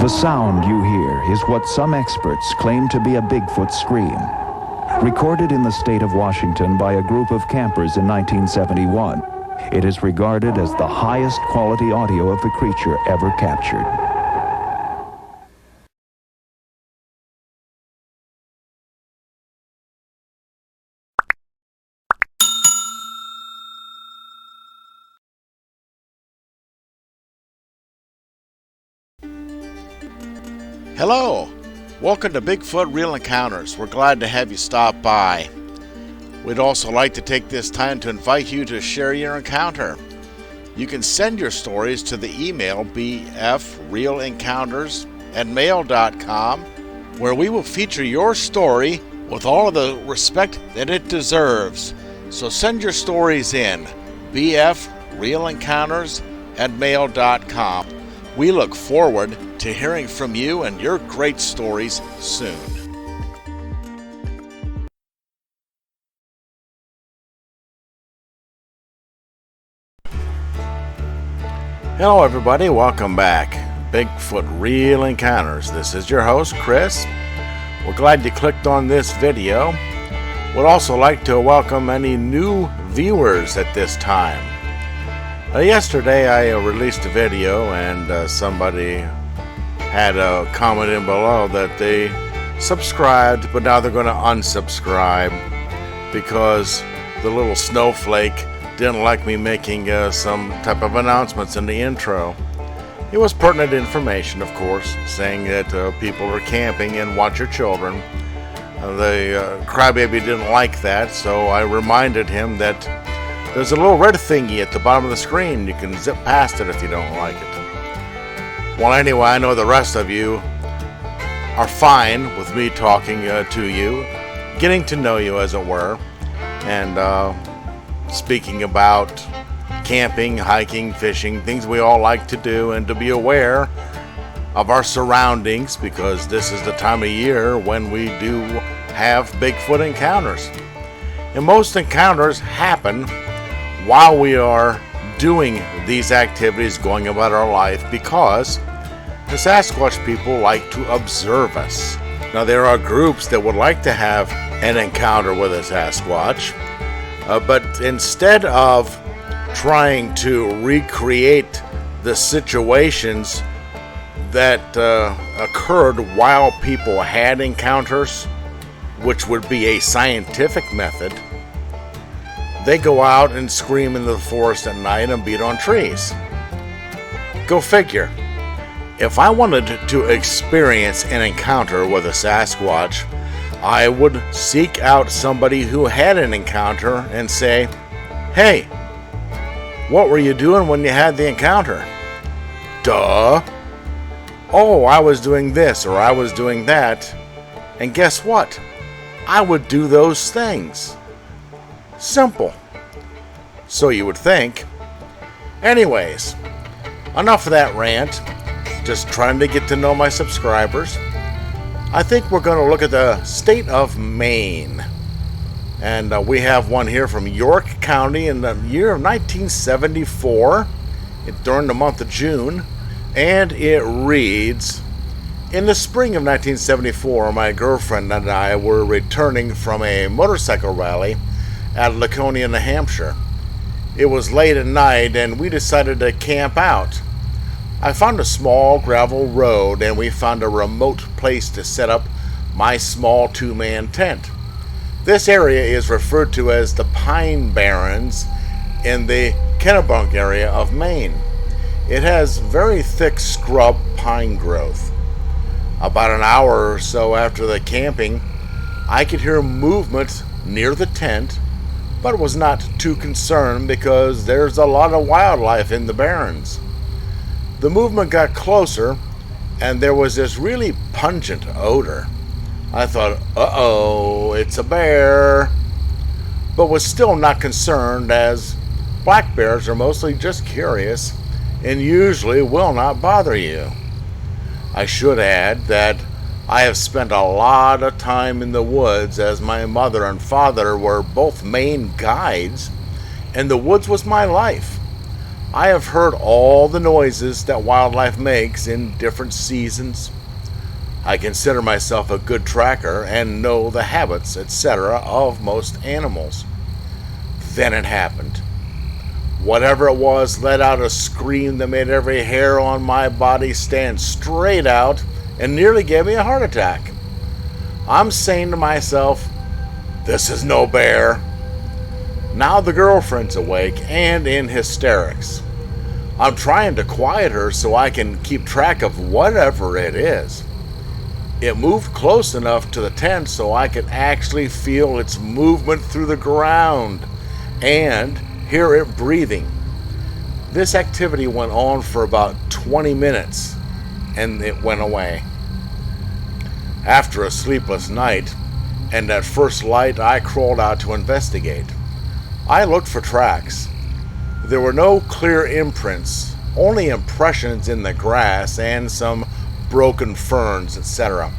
The sound you hear is what some experts claim to be a Bigfoot scream. Recorded in the state of Washington by a group of campers in 1971, it is regarded as the highest quality audio of the creature ever captured. Hello! Welcome to Bigfoot Real Encounters. We're glad to have you stop by. We'd also like to take this time to invite you to share your encounter. You can send your stories to the email bfrealencounters@mail.com, where we will feature your story with all of the respect that it deserves. So send your stories in, bfrealencounters@mail.com. We look forward to hearing from you and your great stories soon. Hello everybody, welcome back. Bigfoot Real Encounters. This is your host, Chris. We're glad you clicked on this video. We'd also like to welcome any new viewers at this time. Yesterday I released a video and somebody had a comment in below that they subscribed, but now they're going to unsubscribe because the little snowflake didn't like me making some type of announcements in the intro. It was pertinent information, of course, saying that people are camping and watch your children. The crybaby didn't like that, so I reminded him that there's a little red thingy at the bottom of the screen. You can zip past it if you don't like it. Well, anyway, I know the rest of you are fine with me talking to you, getting to know you, as it were, and speaking about camping, hiking, fishing, things we all like to do, and to be aware of our surroundings, because this is the time of year when we do have Bigfoot encounters. And most encounters happen while we are doing these activities, going about our life, because the Sasquatch people like to observe us. Now, there are groups that would like to have an encounter with a Sasquatch, but instead of trying to recreate the situations that occurred while people had encounters, which would be a scientific method, they go out and scream into the forest at night and beat on trees. Go figure. If I wanted to experience an encounter with a Sasquatch, I would seek out somebody who had an encounter and say, "Hey, what were you doing when you had the encounter?" "Duh." "Oh, I was doing this or I was doing that." And guess what? I would do those things. Simple. So you would think. Anyways, enough of that rant. Just trying to get to know my subscribers. I think we're going to look at the state of Maine. And we have one here from York County in the year of 1974, during the month of June. And it reads, "In the spring of 1974, my girlfriend and I were returning from a motorcycle rally at Laconia, New Hampshire. It was late at night and we decided to camp out. I found a small gravel road and we found a remote place to set up my small two-man tent. This area is referred to as the Pine Barrens in the Kennebunk area of Maine. It has very thick scrub pine growth. About an hour or so after the camping, I could hear movement near the tent, but was not too concerned because there's a lot of wildlife in the barrens. The movement got closer, and there was this really pungent odor. I thought, uh-oh, it's a bear, but was still not concerned, as black bears are mostly just curious and usually will not bother you. I should add that I have spent a lot of time in the woods, as my mother and father were both Maine guides, and the woods was my life. I have heard all the noises that wildlife makes in different seasons. I consider myself a good tracker and know the habits, etc., of most animals. Then it happened. Whatever it was let out a scream that made every hair on my body stand straight out and nearly gave me a heart attack. I'm saying to myself, this is no bear. Now the girlfriend's awake and in hysterics. I'm trying to quiet her so I can keep track of whatever it is. It moved close enough to the tent so I could actually feel its movement through the ground and hear it breathing. This activity went on for about 20 minutes and it went away. After a sleepless night and at first light, I crawled out to investigate. I looked for tracks. There were no clear imprints, only impressions in the grass and some broken ferns, etc.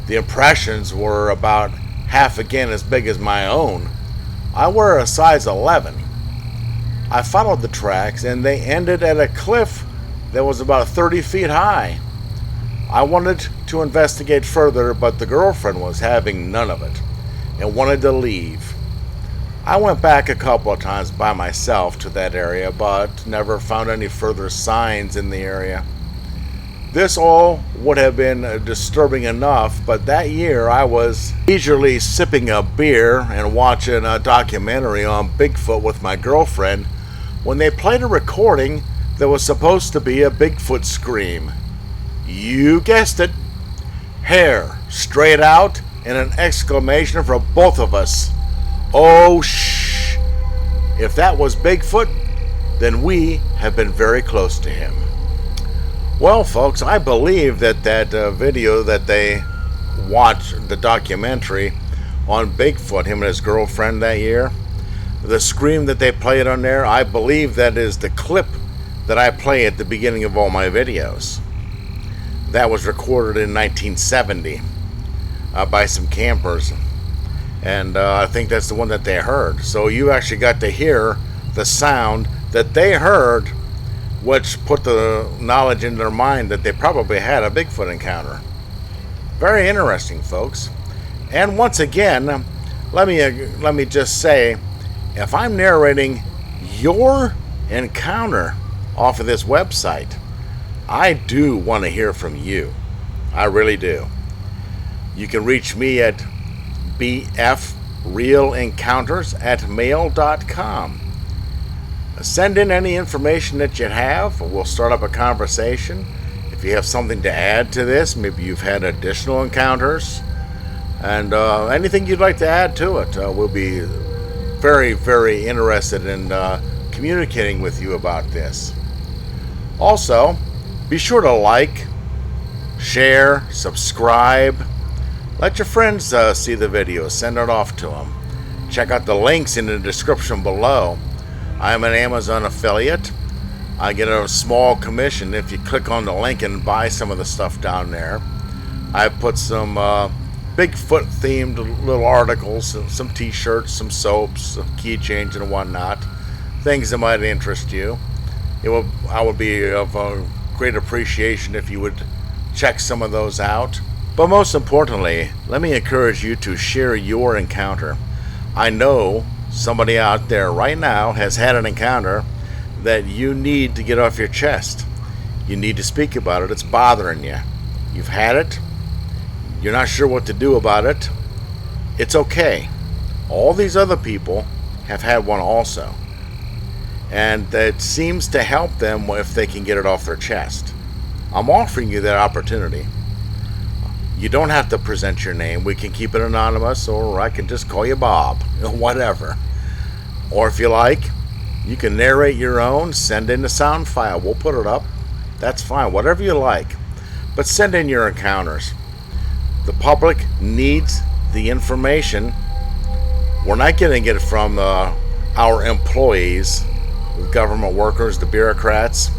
The impressions were about half again as big as my own. I wear a size 11. I followed the tracks and they ended at a cliff that was about 30 feet high. I wanted to investigate further, but the girlfriend was having none of it and wanted to leave. I went back a couple of times by myself to that area, but never found any further signs in the area. This all would have been disturbing enough, but that year I was leisurely sipping a beer and watching a documentary on Bigfoot with my girlfriend when they played a recording that was supposed to be a Bigfoot scream. You guessed it. Hair straight out and an exclamation from both of us. Oh, shh. If that was Bigfoot, then we have been very close to him. Well, folks, I believe that video that they watched, the documentary on Bigfoot, him and his girlfriend that year, the scream that they played on there, I believe that is the clip that I play at the beginning of all my videos. That was recorded in 1970 by some campers. And I think that's the one that they heard. So you actually got to hear the sound that they heard, which put the knowledge in their mind that they probably had a Bigfoot encounter. Very interesting, folks. And once again, let me just say, if I'm narrating your encounter off of this website, I do want to hear from you. I really do. You can reach me at bfrealencounters@mail.com. Send in any information that you have. We'll start up a conversation. If you have something to add to this, maybe you've had additional encounters, and anything you'd like to add to it, we'll be very, very interested in communicating with you about this. Also, be sure to like, share, subscribe. Let your friends see the video. Send it off to them. Check out the links in the description below. I am an Amazon affiliate. I get a small commission if you click on the link and buy some of the stuff down there. I put some Bigfoot themed little articles, some t-shirts, some soaps, some keychains and whatnot. Things that might interest you. I would be of great appreciation if you would check some of those out. But most importantly, let me encourage you to share your encounter. I know somebody out there right now has had an encounter that you need to get off your chest. You need to speak about it. It's bothering you. You've had it. You're not sure what to do about it. It's okay. All these other people have had one also. And it seems to help them if they can get it off their chest. I'm offering you that opportunity. You don't have to present your name. We can keep it anonymous, or I can just call you Bob, whatever. Or if you like, you can narrate your own, send in the sound file. We'll put it up. That's fine, whatever you like. But send in your encounters. The public needs the information. We're not getting it from our employees, the government workers, the bureaucrats.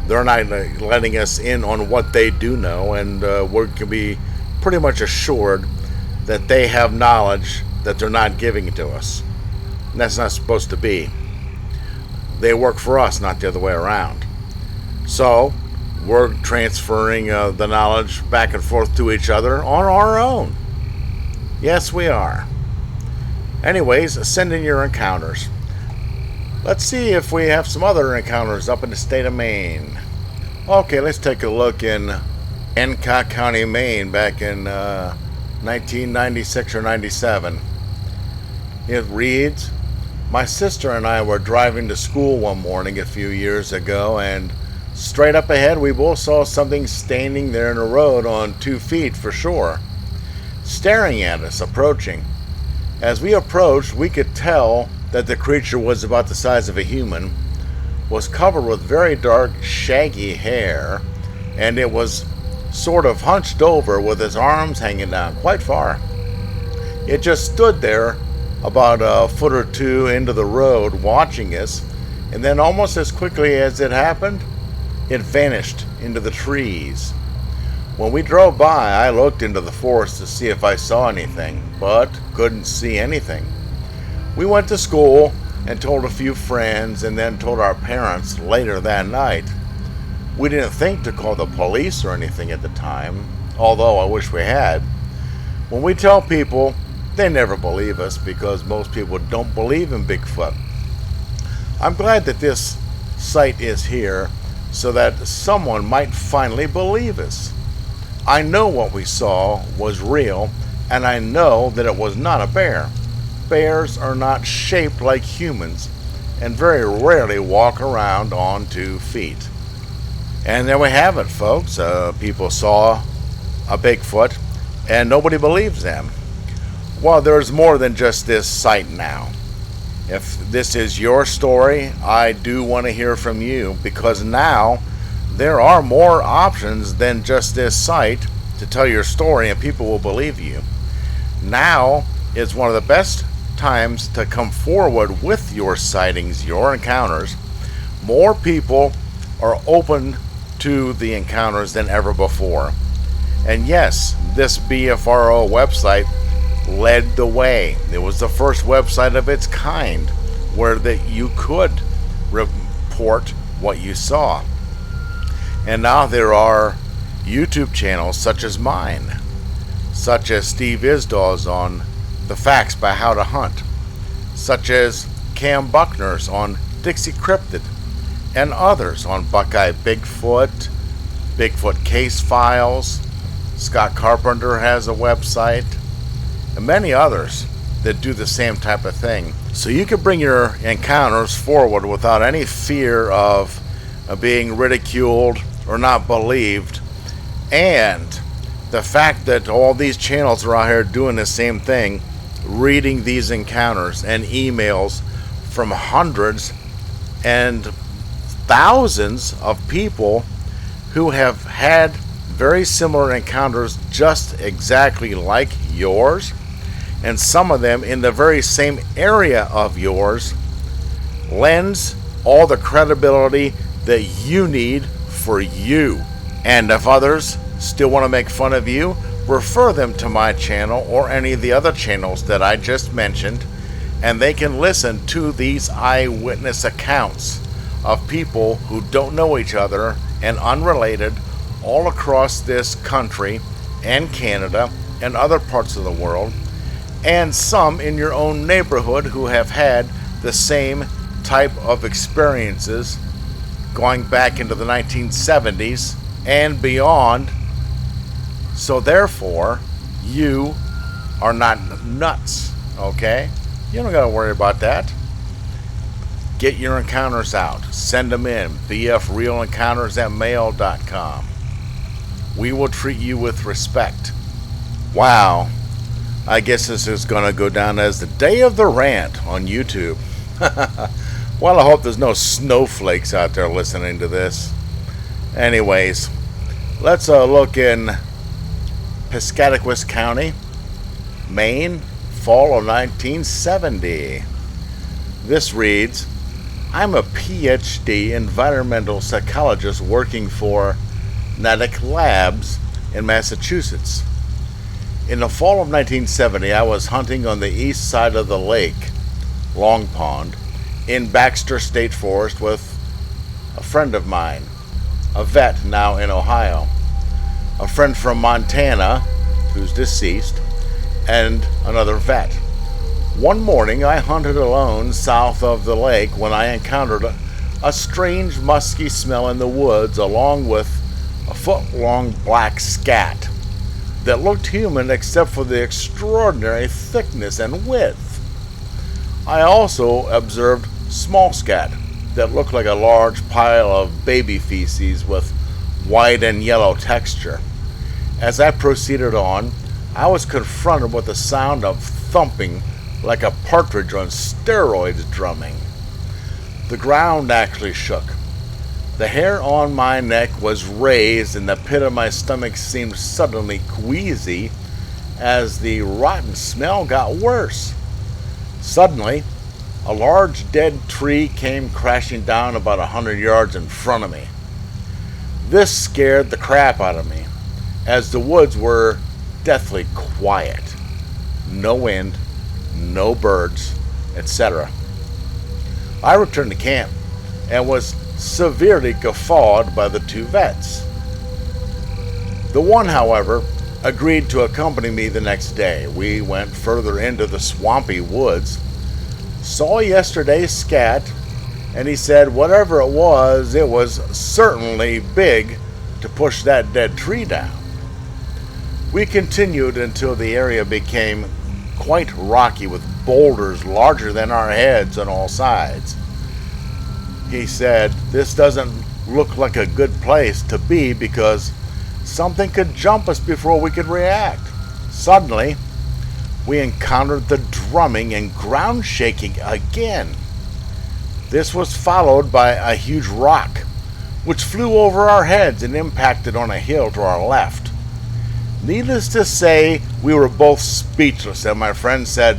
They're not letting us in on what they do know, and we can be pretty much assured that they have knowledge that they're not giving to us. And that's not supposed to be. they work for us, not the other way around. So we're transferring the knowledge back and forth to each other on our own. Yes, we are. Anyways, send in your encounters. Let's see if we have some other encounters up in the state of Maine. Okay, let's take a look in Hancock County, Maine, back in 1996 or 97. It reads, my sister and I were driving to school one morning a few years ago, and straight up ahead we both saw something standing there in the road on 2 feet for sure, staring at us, approaching. As we approached, we could tell that the creature was about the size of a human, was covered with very dark, shaggy hair, and it was sort of hunched over with its arms hanging down quite far. It just stood there about a foot or two into the road watching us, and then almost as quickly as it happened, it vanished into the trees. When we drove by, I looked into the forest to see if I saw anything, but couldn't see anything. We went to school and told a few friends, and then told our parents later that night. We didn't think to call the police or anything at the time, although I wish we had. When we tell people, they never believe us because most people don't believe in Bigfoot. I'm glad that this site is here so that someone might finally believe us. I know what we saw was real, and I know that it was not a bear. Bears are not shaped like humans and very rarely walk around on 2 feet. And there we have it, folks. People saw a Bigfoot and nobody believes them. Well, there's more than just this site now. If this is your story, I do want to hear from you, because now there are more options than just this site to tell your story and people will believe you. Now is one of the best times to come forward with your sightings, your encounters. More people are open to the encounters than ever before. And yes, this BFRO website led the way. It was the first website of its kind where that you could report what you saw. And now there are YouTube channels such as mine, such as Steve Isdaw's on The Facts by How to Hunt, such as Cam Buckner's on Dixie Cryptid, and others on Buckeye Bigfoot, Bigfoot Case Files. Scott Carpenter has a website, and many others that do the same type of thing. So you can bring your encounters forward without any fear of being ridiculed or not believed. And the fact that all these channels are out here doing the same thing, reading these encounters and emails from hundreds and thousands of people who have had very similar encounters just exactly like yours, and some of them in the very same area of yours, lends all the credibility that you need for you. And if others still want to make fun of you, refer them to my channel or any of the other channels that I just mentioned, and they can listen to these eyewitness accounts of people who don't know each other and unrelated all across this country and Canada and other parts of the world, and some in your own neighborhood who have had the same type of experiences going back into the 1970s and beyond. So therefore, you are not nuts, okay? You don't got to worry about that. Get your encounters out. Send them in. bfrealencounters@mail.com. We will treat you with respect. Wow. I guess this is going to go down as the day of the rant on YouTube. Well, I hope there's no snowflakes out there listening to this. Anyways, let's look in Piscataquis County, Maine, fall of 1970. This reads, I'm a PhD environmental psychologist working for Natick Labs in Massachusetts. In the fall of 1970, I was hunting on the east side of the lake, Long Pond, in Baxter State Forest with a friend of mine, a vet now in Ohio, a friend from Montana who's deceased, and another vet. One morning I hunted alone south of the lake when I encountered a strange musky smell in the woods, along with a foot-long black scat that looked human except for the extraordinary thickness and width. I also observed small scat that looked like a large pile of baby feces with white and yellow texture. As I proceeded on, I was confronted with the sound of thumping like a partridge on steroids drumming. The ground actually shook. The hair on my neck was raised and the pit of my stomach seemed suddenly queasy as the rotten smell got worse. Suddenly, a large dead tree came crashing down about 100 yards in front of me. This scared the crap out of me, as the woods were deathly quiet. No wind, no birds, etc. I returned to camp and was severely guffawed by the two vets. The one, however, agreed to accompany me the next day. We went further into the swampy woods, saw yesterday's scat, and he said whatever it was certainly big to push that dead tree down. We continued until the area became quite rocky with boulders larger than our heads on all sides. He said this doesn't look like a good place to be because something could jump us before we could react. Suddenly, we encountered the drumming and ground shaking again. This was followed by a huge rock, which flew over our heads and impacted on a hill to our left. Needless to say, we were both speechless, and my friend said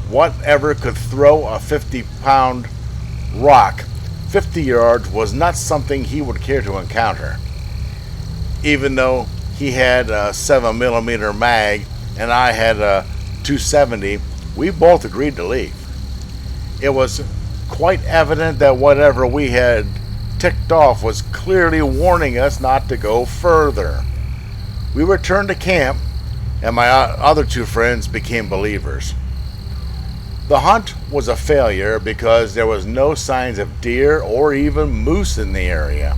whatever could throw a 50-pound rock 50 yards was not something he would care to encounter. Even though he had a 7mm mag and I had a 270, we both agreed to leave. It was quite evident that whatever we had ticked off was clearly warning us not to go further. We returned to camp, and my other two friends became believers. The hunt was a failure because there was no signs of deer or even moose in the area.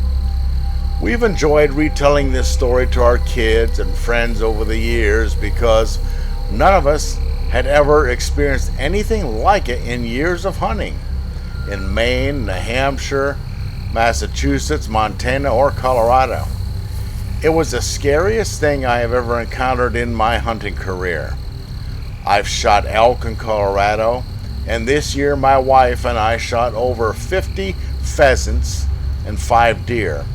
We've enjoyed retelling this story to our kids and friends over the years because none of us had ever experienced anything like it in years of hunting in Maine, New Hampshire, Massachusetts, Montana, or Colorado. It was the scariest thing I have ever encountered in my hunting career. I've shot elk in Colorado, and this year my wife and I shot over 50 pheasants and 5 deer.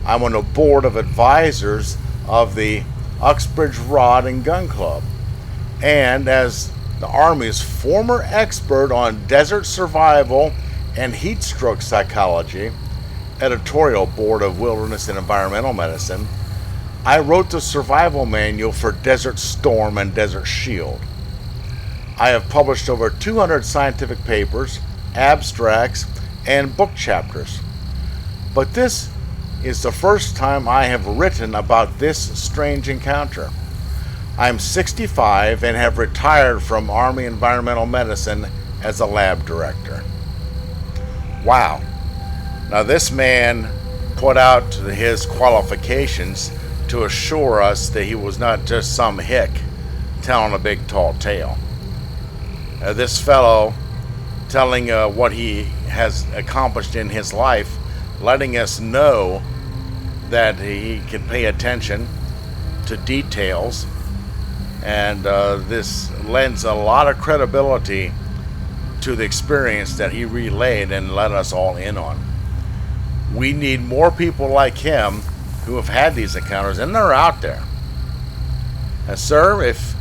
I'm on the board of advisors of the Uxbridge Rod and Gun Club, and as the Army's former expert on desert survival and heat stroke psychology, editorial board of Wilderness and Environmental Medicine, I wrote the survival manual for Desert Storm and Desert Shield. I have published over 200 scientific papers, abstracts, and book chapters. But this is the first time I have written about this strange encounter. I am 65 and have retired from Army Environmental Medicine as a lab director. Wow. Now this man put out his qualifications to assure us that he was not just some hick telling a big tall tale. This fellow telling what he has accomplished in his life, letting us know that he can pay attention to details, and this lends a lot of credibility to the experience that he relayed and let us all in on. We need more people like him who have had these encounters, and they're out there. Sir, if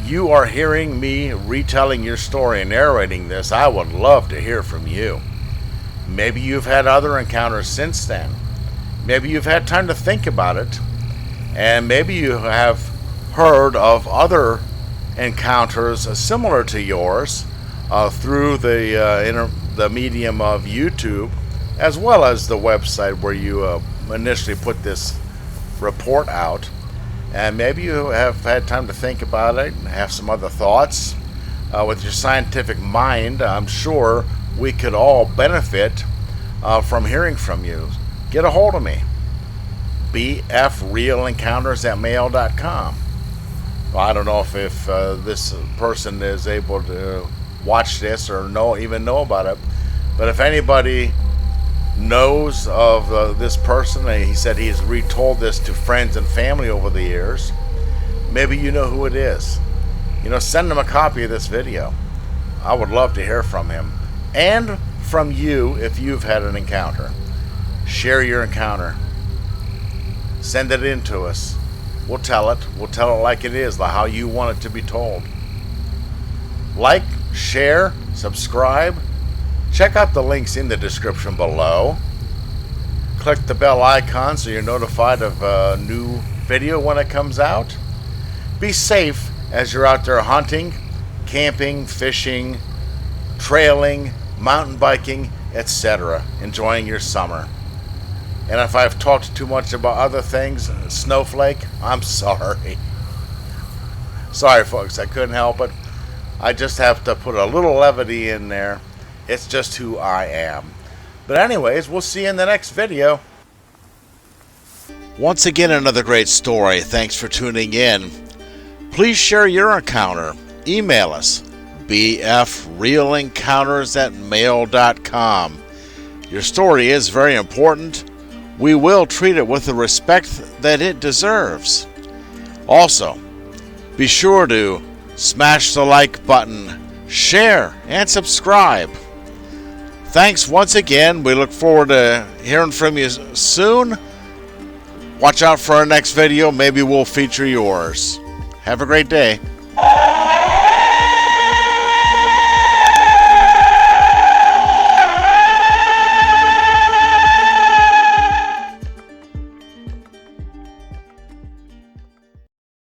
you are hearing me retelling your story and narrating this, I would love to hear from you. Maybe you've had other encounters since then. Maybe you've had time to think about it, and maybe you have heard of other encounters similar to yours through the the medium of YouTube, as well as the website where you initially put this report out. And maybe you have had time to think about it and have some other thoughts. With your scientific mind, I'm sure we could all benefit from hearing from you. Get a hold of me. bfrealencounters@mail.com. Well, I don't know if this person is able to watch this or even know about it, but if anybody knows of this person, he said he's retold this to friends and family over the years, maybe you know who it is. Send him a copy of this video. I would love to hear from him and from you if you've had an encounter. Share your encounter. Send it in to us. We'll tell it. We'll tell it like it is, how you want it to be told. Like, share, subscribe. Check out the links in the description below. Click the bell icon so you're notified of a new video when it comes out. Be safe as you're out there hunting, camping, fishing, trailing, mountain biking, etc. Enjoying your summer. And if I've talked too much about other things, snowflake, I'm sorry. Sorry, folks, I couldn't help it. I just have to put a little levity in there. It's just who I am. But anyways, we'll see you in the next video. Once again, another great story. Thanks for tuning in. Please share your encounter. Email us, bfrealencounters@mail.com. Your story is very important. We will treat it with the respect that it deserves. Also, be sure to smash the like button, share, and subscribe. Thanks once again. We look forward to hearing from you soon. Watch out for our next video. Maybe we'll feature yours. Have a great day.